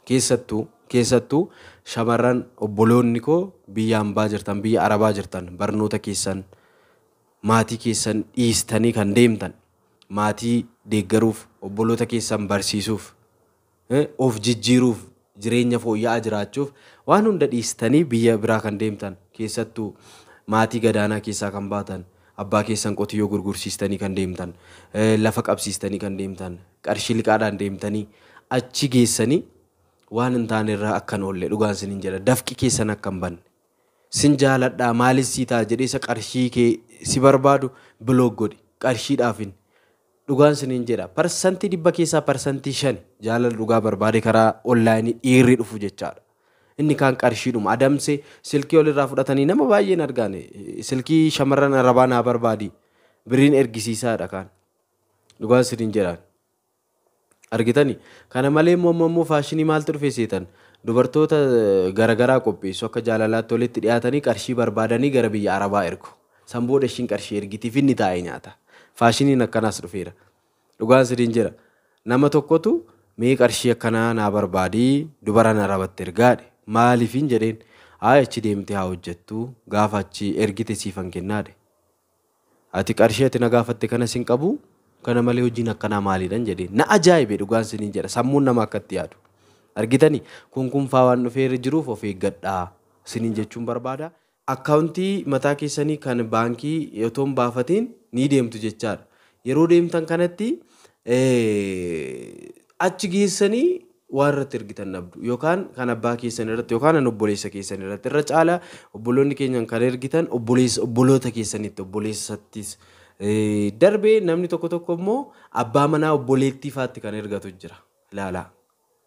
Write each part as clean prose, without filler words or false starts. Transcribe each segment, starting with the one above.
keessattuu shamarran obboloonni koo biyya hambaa jirtan biyya arabaa jirtan barnoota keessan maatii keessan dhiistanii kan deemtan maatii deeggaruuf obboloota keessan barsiisuuf of jijjiiruuf jireenya fooyya'aa jiraachuuf waan hunda dhiistanii biyya biraa kan deemtan keessattuu maatii gadaanaa keessaa kan baatan abbaa keessan qotiyyoo gurgursiistanii kan deemtan lafa qabsiistanii kan deemtan qarshii liqaadhaan deemtanii achi geessanii waan hin taane irraa akkan oolle dhugaan sinin jedha dafqi keessan akkan banne sin jaaladhaa maalis sii ta'a jedhee isa qarshii kee si barbaadu biloog godhi qarshiidhaafin dhugaan sinin jedha parsantii 100 keessaa parsantii 5 jaalala dhugaa barbaade karaa onlaayinii dhiirri dhufu jechaadha. Inni kaan qarshiidhuma adamse silkii walirraa fudhatanii nama baay'een argaane silkii shamarran arabaa naa barbaadi biriin ergisiisaadha kaan dhugaan sinin jedhaan argitanii kana malee immoo faashinii maaltu dhufe seetan dubartoota garagaraa qopheessu akka jaalalaatti walitti dhiyaatanii qarshii barbaadanii gara biyya arabaa ergu sanboodha ishiin qarshii ergitiif inni taa'ee nyaata faashiniin akkanaas dhufeera dhugaan sinin jedha nama tokkotu mee qarshii akkanaa naa barbaadii dubaran arabatti ergaadhe maaliifin jedheen achi deemtee haa hojjettu gaafa achi ergite siifan kennaadhe ati qarshii ati na gaafatte kana sin qabu kana malee hojiin akkanaa maaliidhan jedheen na ajaa'ibe dhugaan sinin jedha sammuun nama akkatti yaadu argitanii kun faa waan dhufeera jiruuf of eeggadhaa sinin jechuun barbaada akkaawuntii mataa keessanii kan baankii yotoon baafatiin ni deemtu jechaadha yeroo deemtan kanatti achi geessanii waan irratti ergitan dhabdu yookaan kan abbaa keessan irratti yookaan obboleessa keessan irratti irra caala obboloonni keenyan kan ergitan obboloota keessanitti obboleessattis darbee namni tokko immoo abbaa manaa obboleettii faatti kan ergatu jira ilaalaa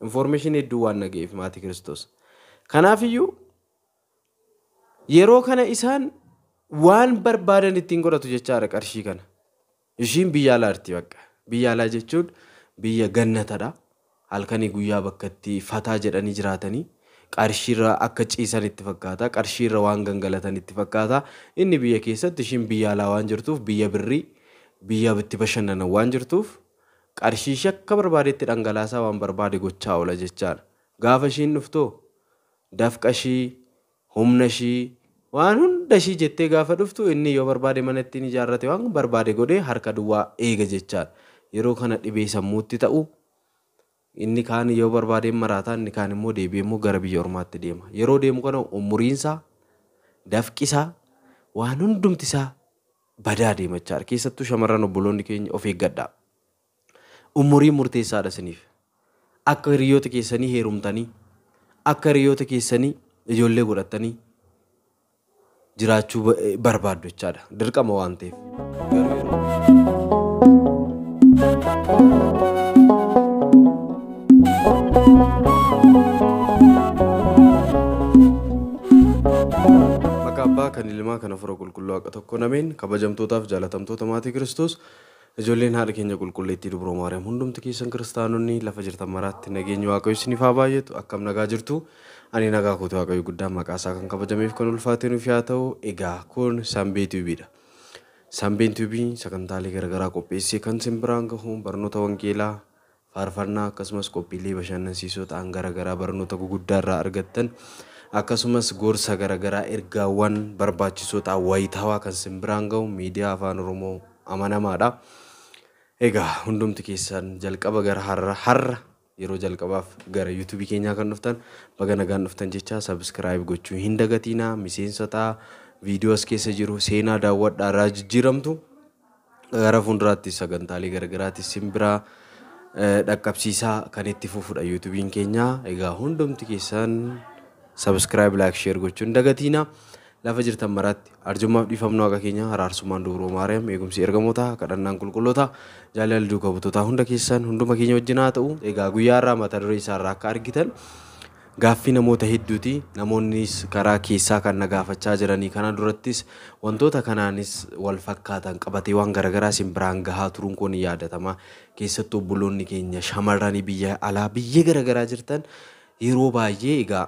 information hedduu waan nagayeef maatii Kiristoos kanaaf iyyuu yeroo kana isaan waan barbaadan ittiin godhatu jechaadha qarshii kana ishiin biyya alaarti bakka biyya alaa jechuun biyya gannatadha halkanii guyyaa bakkatti fataa jedhanii jiraatanii qarshiirra akka ciisan itti fakkaata qarshiirra waan gangalatan itti fakkaata inni biyya keessatti ishiin biyya alaa waan jirtuuf biyya birrii biyya itti bashannanan waan jirtuuf qarshii akka barbaadetti dhangalaasaa waan barbaade gochaa oola jechaadha gaafa ishiin dhuftoo dafqashii humnashii waan hunda ishii jettee gaafa dhuftu inni yoo barbaade mana ittiin ijaarrate waan barbaade godhee harka duwwaa eega jechaadha yeroo kana dhibee sammuutti ta'u inni kaan yoo barbaadeen maraataa inni kaan immoo deebi'ee immoo gara biyya ormaatti deema yeroo deemu kana umuriinsaa dafqisaa waan hundumtisaa badaa deemachaadha keessattuu shamarran obboloonni keenya of eeggadhaa umurii murteessaadha isiniif akka hiriyoota keessanii heerumtanii akka hiriyoota keessanii ijoollee godhattanii jiraachuu barbaaddu jechaadha dirqama waan ta'eef Makaabaa kan ilmaa kana fura qulqulluu akka tokko nameen kabajamtootaaf jaalatamtoota maatii Kiristoos ijoolleen haadha keenya qulqulleettii dubroo Maariyaam hundumti keessan kiristaanonni lafa jirtan maraatti nageenyi Waaqayyo isiniif haa baay'atu akkam nagaa jirtu ani nagaa kootu Waaqayyo guddaan maqaa isaa kan kabajameef kan ulfaateef yaa ta'u egaa kun Sanbee TVdha. Sanbeen TV sagantaalee garaagaraa qopheessee kan simbiraan gahu barnoota wangeelaa faarfannaa akkasumas qophiilee bashannansiisoo ta'an garaagaraa barnoota guguddaa irraa argattan akkasumas gorsa garaagaraa ergaawwan barbaachisoo ta'an wayitaawaa kan simbiraan gahu miidiyaa afaan Oromoo amanamaadha. Egaa hundumti keessan jalqaba gara har'a yeroo jalqabaaf gara YouTube keenyaa kan dhuftan baga nagaan dhuftan jecha subscribe gochuu hin dagatinaa miseensota viidiyoos keessa jiru seenaa daawwadhaa irraa jijjiiramtu gara fuulduraatti sagantaalee garaagaraatti simbiraa dhaqqabsiisaa kan itti fufudha YouTubein keenya egaa hundumti keessan subscribe like share gochuu hin dagatinaa lafa jirtan maraatti arjummaaf dhiifamnu akka keenya araarsumaan dubroo Maariyaam eegumsi ergamoota kadhannaan qulqulloota jaalala duukaa butoota hunda keessan hunduma keenya wajjin haa ta'u egaa guyyaa irraa mata duree isaa irraa akka argitan gaaffii namoota hedduuti namoonnis karaa keessaa kan nagaafachaa jiranii kana durattis wantoota kanaanis wal fakkaatan qabatee waan garaagaraa simbiraan gahaa turuun kun yaadatama keessattuu obboloonni keenya shamarranii biyya alaa biyya garaagaraa jirtan yeroo baay'ee egaa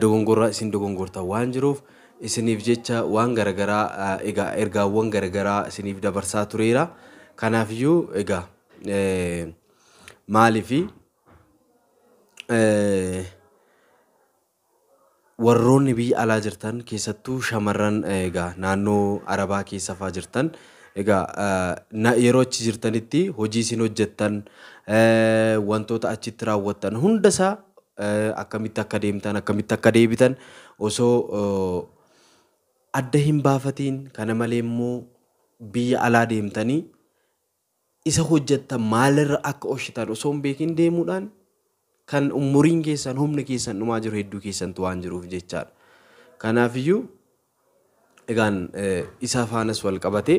dogongorra isin dogongorta waan jiruuf isiniif jecha waan garaagaraa egaa ergaawwan garaagaraa isiniif dabarsaa tureera kanaaf iyyuu egaa maaliif eh, warroonni biyya alaa jirtan keessattuu shamarran egaa naannoo Arabaa keessa fa'aa jirtan egaa yeroo achi jirtanitti hojii isin hojjettan wantoota achitti raawwattan hundasaa akkamitti akka deemtan akkamitti akka deebitan osoo adda hin baafatiin kana malee immoo biyya alaa deemtanii isa hojjettan maalirra akka oolchitan osoo hin beekin deemuudhaan kan umuriin keessan humna keessan dhumaa jiru hedduu keessantu waan jiruuf jechaadha. Kanaafiyyuu egaan isa faanas wal qabatee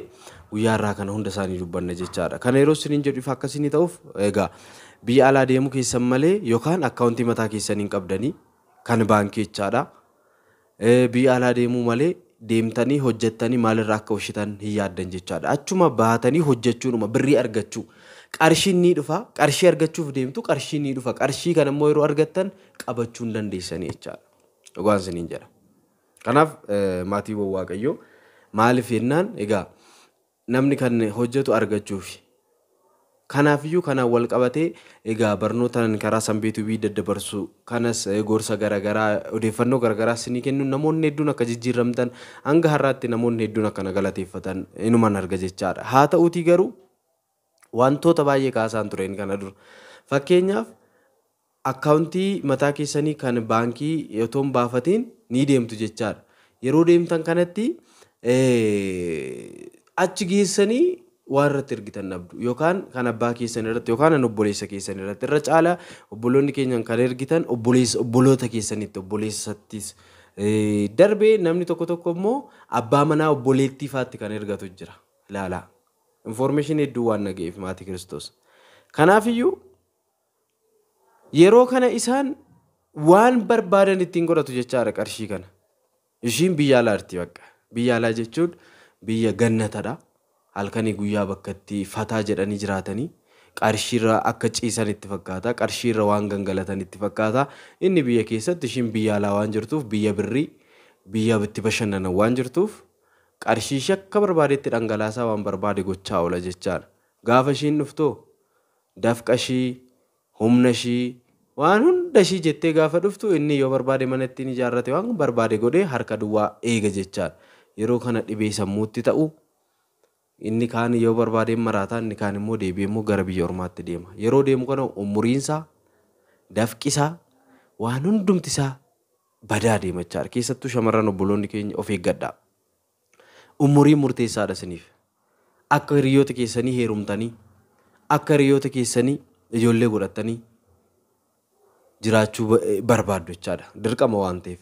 guyyaa irraa kana hunda isaanii dubbanna jechaadha. Kana yeroo isiniin jedhu ifa akkasii ta'uuf egaa biyya alaa deemuu keessan malee yookaan akkaawuntii mataa keessanii hin qabdanii kan baankii jechaadha. Biyya alaa deemuu malee deemtanii hojjettanii maalirraa akka oolchitan hin yaaddan jechaadha. Achuma baatanii hojjechuudhuma birrii argachuu. Qarshiin ni dhufa, qarshii argachuuf deemtu qarshii ni dhufa. Qarshii kana immoo yeroo argattan qabachuu hin dandeessanii jechaadha. Dhugaan isiniin jedha. Kanaaf maatiiwwan Waaqayyoo maaliif jennaan egaa namni kan hojjetu argachuuf. Kanaafiyyuu kanaan wal qabatee egaa barnootaan karaa sanbeetuu bii daddabarsu kanas gorsa garaagaraa odeeffannoo garaagaraa isinii kennu namoonni hedduun akka jijjiiramtan hanga har'aatti namoonni hedduun akka galateeffatan inuman arga jechaadha. Haa ta'uutii garuu wantoota baay'ee kaasaan tureen kana dura. Fakkeenyaaf akkaawuntii mataa keessanii kan baankii yoo baafatiin ni deemtu jechaadha. Yeroo deemtan kanatti achi geessanii waan irratti ergitan dhabdu yookaan kan abbaa keessan irratti yookaan obboleessa keessan irratti irra caalaa obboloonni keenyan kan ergitan obboloota keessanitti obboleessattis darbee namni tokko immoo abbaa manaa obboleettii faatti kan ergatu jira. Ilaalaa. Information hedduu waan nagayeef maatii Kiristoos. Kanaafiyyuu yeroo kana isaan waan barbaadan ittiin godhatu jechaadha qarshii kana. Ishiin biyya alaarti bakka. Biyya alaa jechuun biyya gannatadha. Halkanii guyyaa bakkatti fataa jedhanii jiraatanii qarshiirra akka ciisan itti fakkaata. Qarshiirra waan gangalatan itti fakkaata. Inni biyya keessatti ishiin biyya alaa waan jirtuuf biyya birrii biyya itti bashannanan waan jirtuuf qarshii akka barbaadetti dhangalaasaa waan barbaade gochaa oola jechaadha. Gaafa ishiin dhuftoo dafqashii humna ishii waan hunda ishii jettee gaafa dhuftu inni yoo barbaade mana ittiin ijaarrate waan barbaade godhee harka duwwaa eega jechaadha. Yeroo kana dhibee sammuutti ta'u inni kaan yoo barbaade maraataa inni kaan immoo deebi'ee immoo gara biyya ormaatti deema. Yeroo deemu kana umuriinsaa dafqisaa waan hundumtisaa badaa deema jechaadha. Keessattuu shamarran obboloonni keenya of eeggadhaa. Umurii murteessaadha isiniif. Akka hiriyoota keessanii heerumtanii akka hiriyoota keessanii ijoollee godhattanii jiraachuu barbaaddu jechaadha. Dirqama waan ta'eef.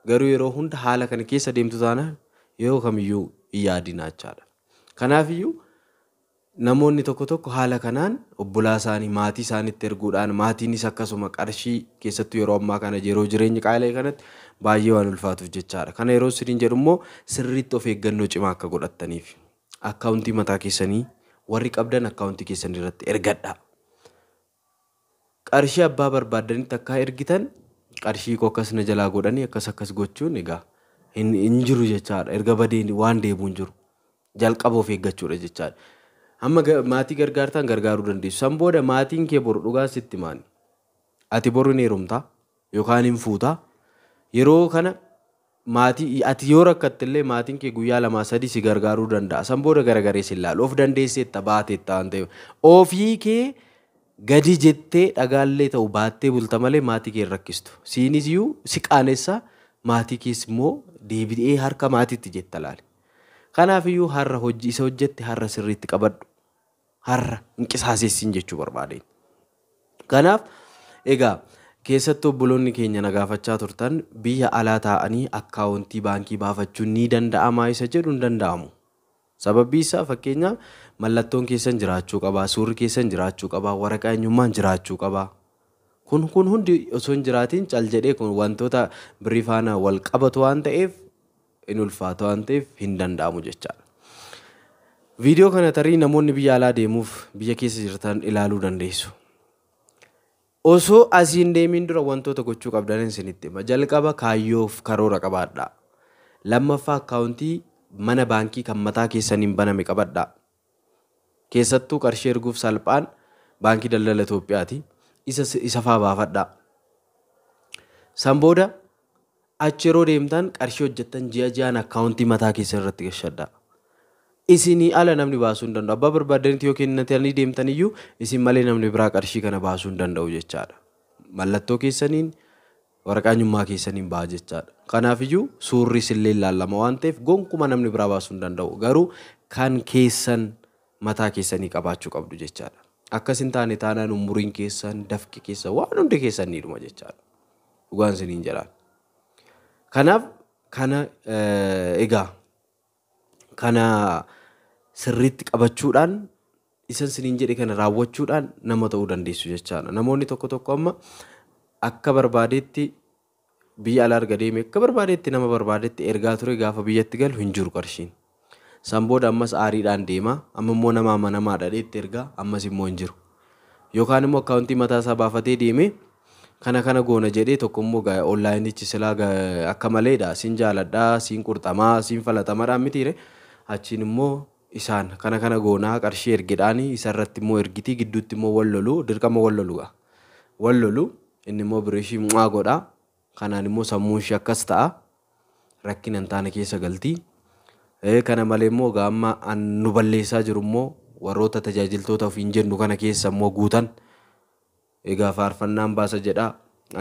Garuu yeroo hunda haala kana keessa deemtu taanaan yeroo kamiyyuu hin yaadinaa jechaadha. Kanaafiyyuu namoonni tokko haala kanaan obbolaa isaanii maatii isaaniitti erguudhaan maatiinis akkasuma qarshii keessattuu yeroo ammaa kana yeroo jireenya qaala'e kanatti baay'ee waan ulfaatuuf jechaadha. Kana yeroo isiniin jedhu immoo sirriitti of eeggannoo cimaa akka godhattaniif akkaawuntii mataa keessanii warri qabdan akkaawuntii keessanii irratti ergadhaa. Qarshii abbaa barbaadanitti akka ergitan qarshii koo akkas na jalaa godhanii akkas gochuun egaa hin jiru jechaadha. Erga badeen waan deebi'u hin jiru. Jalqaba of eeggachuudha jechaadha. Amma maatii gargaartaan gargaaruu dandeessu. San booda maatiin kee boru dhugaa sitti maani. Ati boru ni heerumtaa yookaan hin fuutaa. Yeroo kana maatii ati yoo rakkatte illee maatiin kee guyyaa 2-3 si gargaaruu danda'a. San booda garagaree si ilaalu. Of dandeesseetta baateetta waan ta'eef. Ofii kee gadi jettee dhagaallee ta'u baattee bulta malee maatii kee rakkistu. Siinis iyyuu si qaanessa maatii kees immoo deebi'ee harka maatiitti jetta laali. Kanaafiyyuu har'a hojii isa hojjette har'a sirriitti qabadhu. Har'a inqisaasessin jechuu barbaadeen. Kanaaf egaa keessattuu obboloonni keenya nagaafachaa turtan biyya alaa taa'anii akkaawuntii baankii baafachuun ni danda'amaa isa jedhu hin danda'amu. Sababni isaa fakkeenyaaf mallattoon keessan jiraachuu qabaa, suurri keessan jiraachuu qabaa, waraqaa eenyummaan jiraachuu qabaa. Kun hundi osoo hin jiraatiin cal jedhee kun wantoota birrii faana wal qabatu waan ta'eef in ulfaata waan ta'eef hin danda'amu jechaadha. Viidiyoo kana tarii namoonni biyya alaa deemuuf biyya keessa jirtan ilaaluu dandeessu. Osoo asiin deemiin dura wantoota gochuu qabdan isinitti hima. Jalqaba kaayyoof karoora qabaadhaa. Lammaffaa akkaawuntii mana baankii kan mataa keessaniin baname qabadhaa. Keessattuu qarshii erguuf salphaan baankii daldala Itoophiyaati. Isa faa baafadhaa. San booda achi yeroo deemtan qarshii hojjettan ji'aan akkaawuntii mataa keessan irratti gashadhaa. Isinii ala namni baasuu hin danda'u. Abbaa barbaadanitti yoo kennatanii deemtan iyyuu isin malee namni biraa qarshii kana baasuu hin danda'u jechaadha. Mallattoo keessaniin waraqaanyummaa keessaniin ba'a jechaadha. Kanaaf iyyuu suurri isillee ilaallama waan ta'eef gonkuma namni biraa baasuu hin danda'u. Garuu kan keessan mataa keessanii qabaachuu qabdu jechaadha. Akkas hin taane taanaan umuriin keessan dafqi keessan waan hundi keessan ni dhuma jechaadha. Dhugaan isiniin jedhaan. Kanaaf kana egaa kana sirriitti qabachuudhaan isan siniin jedhe kana raawwachuudhaan nama ta'uu dandeessu jechaadha. Namoonni tokko tokko amma akka barbaadetti biyya alaa erga deeme akka barbaadetti nama barbaadetti ergaa ture gaafa biyyatti galu hin jiru qarshiin. San booda ammas aariidhaan deema amma immoo nama amanamaa dhadheetti ergaa ammas immoo hin jiru. Yookaan immoo akkaawuntii mataa isaa baafatee deeme kana goona jedhee tokko immoo onlaayinichi silaa akka maleedha siin jaaladhaa siin qurxamaa siin falatamaadhaan mitiire achiin immoo isaan kana goonaa qarshii ergedhaanii isarratti immoo ergitii gidduutti immoo wal lolu dirqama wal loluudha. Wal lolu inni immoo birishii mu'aa godhaa kanaan immoo sammuun ishee akkas ta'a rakkina hin taane keessa galtii. Kana malee immoo gaamma nu balleessaa jiru immoo warroota tajaajiltoota ofiin jennu kana keessa immoo guutan egaa faarfannaan baasa jedhaa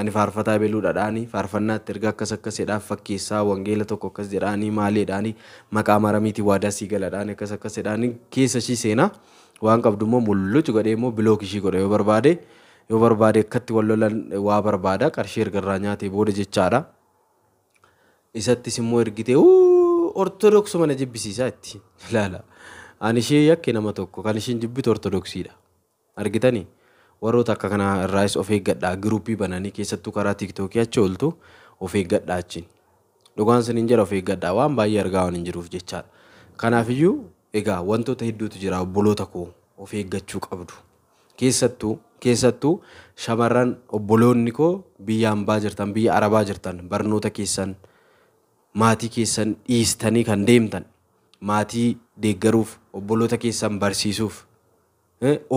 ani faarfataa beeluudhaadhaanii faarfannaatti erga akkas jedhaaf fakkeessaa wangeela tokko akkas jedhaanii maaliidhaanii maqaa maramiitii waadaa sii galadhaanii akkas jedhaanii keessa ishii seenaa waan qabdu immoo mul'ucu godhee immoo bilook ishii godha yoo barbaade akkatti wal lolan waa barbaada qarshii ergarraa nyaatee booda jechaadha. Isattis immoo ergitee ortodoksuma na jibbisiisaa itti ilaala. Ani ishee yakke nama tokko kan isheen jibbitu ortodoksiidha. Argitanii warroota akka kana irraas of eeggadhaa giruupii bananii keessattuu karaa tiiktookii achi ooltu of eeggadhaa achiin. Dhugaan siniin jira of eeggadhaa waan baay'ee argaa waan hin jiruuf jechaadha. Kanaaf iyyuu egaa wantoota hedduutu jira obboloota koo of eeggachuu qabdu. Keessattuu shamarran obboloonni koo biyya hambaa jirtan biyya arabaa jirtan barnoota keessan maatii keessan dhiistanii kan deemtan maatii deeggaruuf obboloota keessan barsiisuuf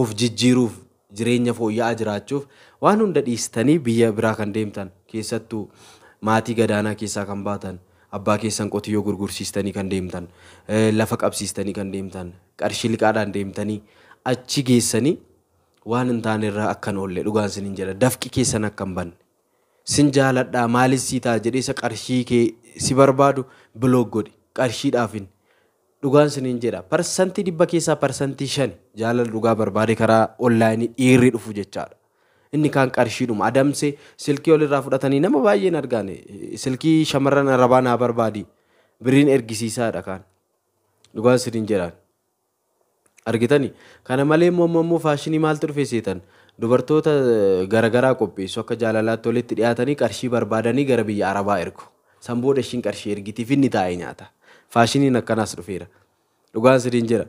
of jijjiiruuf jireenya fooyya'aa jiraachuuf waan hunda dhiistanii biyya biraa kan deemtan keessattuu maatii gadaanaa keessaa kan baatan abbaa keessan qotiyyoo gurgursiistanii kan deemtan lafa qabsiistanii kan deemtan qarshii liqaadhaan deemtanii achi geessanii waan hin taane irraa akkan oolle dhugaan siniin jedha dafqi keessan akkan banne sin jaaladhaa maalis sii ta'a jedhee isa qarshii kee si barbaadu biloog godhi qarshiidhaafin dhugaan siniin jedha parsantii 100 keessaa parsantii 5 jaalala dhugaa barbaade karaa onlaayinii dhiirri dhufu jechaadha. Inni kaan qarshiidhuma adamsee silkii olirraa fudhatanii nama baay'een argaane silkii shamarran arabaa naa barbaadi biriin ergisiisaadha kaan dhugaan siniin jedhaan. Argitanii kana malee immoo faashinii maaltu dhufe seetan dubartoota garagaraa qopheessu akka jaalalaatti walitti dhiyaatanii qarshii barbaadanii gara biyya arabaa ergu. San booda ishiin qarshii ergitiif inni taa'ee nyaata. Faashiniin akkanaas dhufeera. Dhugaan siniin jira.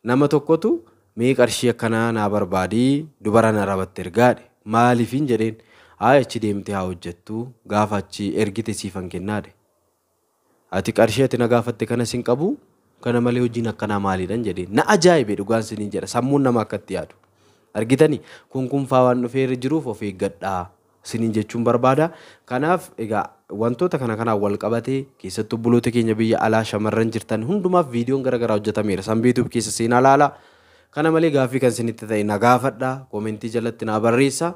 Nama tokkotu mee qarshii akkanaa naa barbaadii dubaran arabatti ergaadhe maaliifin jedheen achi deemtee haa hojjettu gaafa achi ergite siifan kennaadhe. Ati qarshii ati na gaafatte kana sin qabu kana malee hojiin akkanaa maaliidhaan jedheen na ajaa'ibe dhugaan siniin jedha sammuun nama akkatti yaadu. Argitanii kun faa waan dhufeerra jiruuf of eeggadhaa siniin jechuun barbaada. Kanaaf egaa wantoota kanaan wal qabatee keessattuu obboloota keenya biyya alaa shamarran jirtan hundumaaf viidiyoon garagaraa hojjetameera. San YouTube keessa seenaa laala. Kana malee gaaffii kan sinitti ta'e na gaafadhaa koomentii jalatti na barreessaa.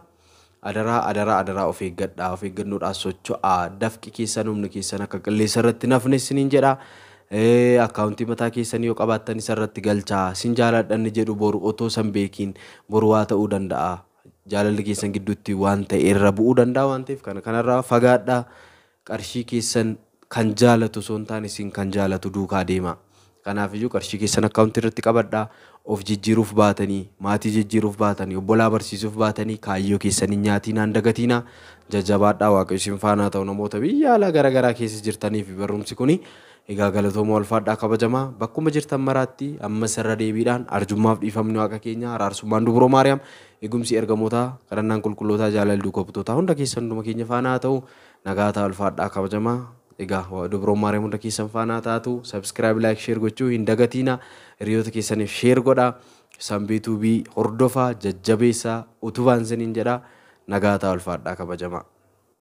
Adaraa of eeggadhaa of eeggannoodhaan socho'aa dafqi keessan humni keessan akka qilleensa irratti nafne siniin jedha. Akkaawuntii mataa keessanii yoo qabaattan isarratti galchaa sin jaaladhanni jedhu boru otoo san beekiin boru waa ta'uu danda'a. Jaalalli keessan gidduutti waan ta'e irra bu'uu danda'a waan ta'eef kanarraa fagaadhaa. Qarshii keessan kan jaalatu osoo hin taane isin kan jaalatu duukaa deema. Kanaaf iyyuu qarshii keessan akkaawuntii irratti qabadhaa. Of jijjiiruuf baatanii maatii jijjiiruuf baatanii obbolaa barsiisuuf baatanii kaayyoo keessanii nyaatiin handa gatiinaa jajjabaadhaa waaqayyo isin faanaa ta'u namoota biyya alaa garagaraa keessa jirtaniif barumsi kuni egaa galatooma walfaadhaa kabajamaa bakkuma jirtan maraatti amma sarara deebiidhaan arjummaaf dhiifamni waaqa keenya araarsummaan dubroo maariyaam eegumsi ergamootaa kadhannaan qulqullootaa jaalala duukaa butoota hunda keessan hunduma keenya faanaa ta'u nagaataa walfaadhaa kabajamaa. Egaa dubroo maariyaam hunda keessan faanaa taatu subscribe like share gochuu hin dagatina hiriyoota keessaniif share godhaa sanbiituu bii hordofaa jajjabeessaa utubaan siniin jedhaa nagaataa walfaadhaa kabajamaa.